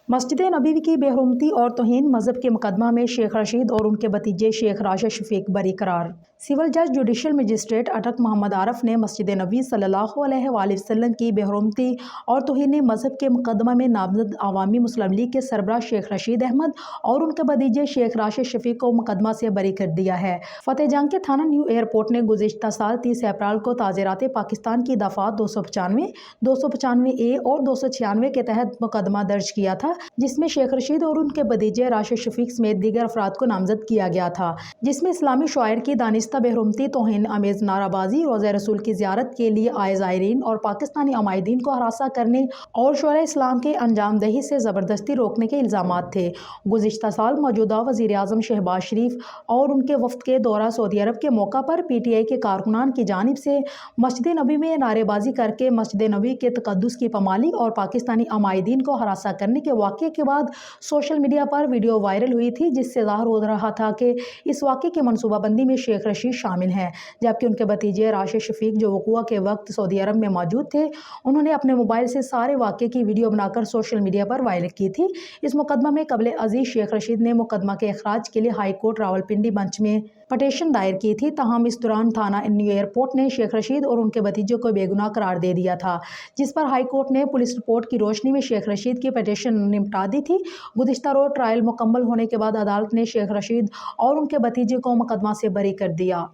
مسجد نبوی کی بے حرمتی اور توہین مذہب کے مقدمہ میں شیخ رشید اور ان کے بھتیجے شیخ راشد شفیق بری قرار۔ سول جج جوڈیشل مجسٹریٹ اٹک محمد عارف نے مسجد نبوی صلی اللہ علیہ وآلہ وسلم کی بے حرمتی اور توہین مذہب کے مقدمہ میں نامزد عوامی مسلم لیگ کے سربراہ شیخ رشید احمد اور ان کے بھتیجے شیخ راشد شفیق کو مقدمہ سے بری کر دیا ہے۔ فتح جنگ کے تھانہ نیو ایئرپورٹ نے گزشتہ سال 30 اپریل کو تعزیرات پاکستان کی دفعات 295، 295 اے اور 296 کے تحت مقدمہ درج کیا تھا، جس میں شیخ رشید اور ان کے بھتیجے راشد شفیق سمیت دیگر افراد کو نامزد کیا گیا تھا، جس میں اسلامی شعائر کی دانستہ بے حرمتی، توہین آمیز نعرہ بازی، روضہ رسول کی زیارت کے لیے آئے زائرین اور پاکستانی عمائدین کو ہراساں کرنے اور شعراء اسلام کے انجام دہی سے زبردستی روکنے کے الزامات تھے۔ گزشتہ سال موجودہ وزیر اعظم شہباز شریف اور ان کے وفد کے دورہ سعودی عرب کے موقع پر پی ٹی آئی کے کارکنان کی جانب سے مسجد نبوی میں نعرے بازی کر کے مسجد نبوی کے تقدس کی پامالی اور پاکستانی عمائدین کو ہراساں کرنے کے واقعے کے بعد سوشل میڈیا پر ویڈیو وائرل ہوئی تھی، جس سے ظاہر ہو رہا تھا کہ اس واقعے کی منصوبہ بندی میں شیخ رشید شامل ہیں، جبکہ ان کے بھتیجے راشد شفیق جو وقوع کے وقت سعودی عرب میں موجود تھے، انہوں نے اپنے موبائل سے سارے واقعے کی ویڈیو بنا کر سوشل میڈیا پر وائرل کی تھی۔ اس مقدمہ میں قبل ازیں شیخ رشید نے مقدمہ کے اخراج کے لیے ہائی کورٹ راولپنڈی بنچ میں پٹیشن دائر کی تھی، تاہم اس دوران تھانہ نیو ایئرپورٹ نے شیخ رشید اور ان کے بھتیجے کو بے گناہ قرار دے دیا تھا، جس پر ہائی کورٹ نے پولیس رپورٹ کی روشنی میں شیخ رشید کی پٹیشن نمٹا دی تھی۔ گزشتہ روز ٹرائل مکمل ہونے کے بعد عدالت نے شیخ رشید اور ان کے بھتیجے کو مقدمہ سے بری کر دیا۔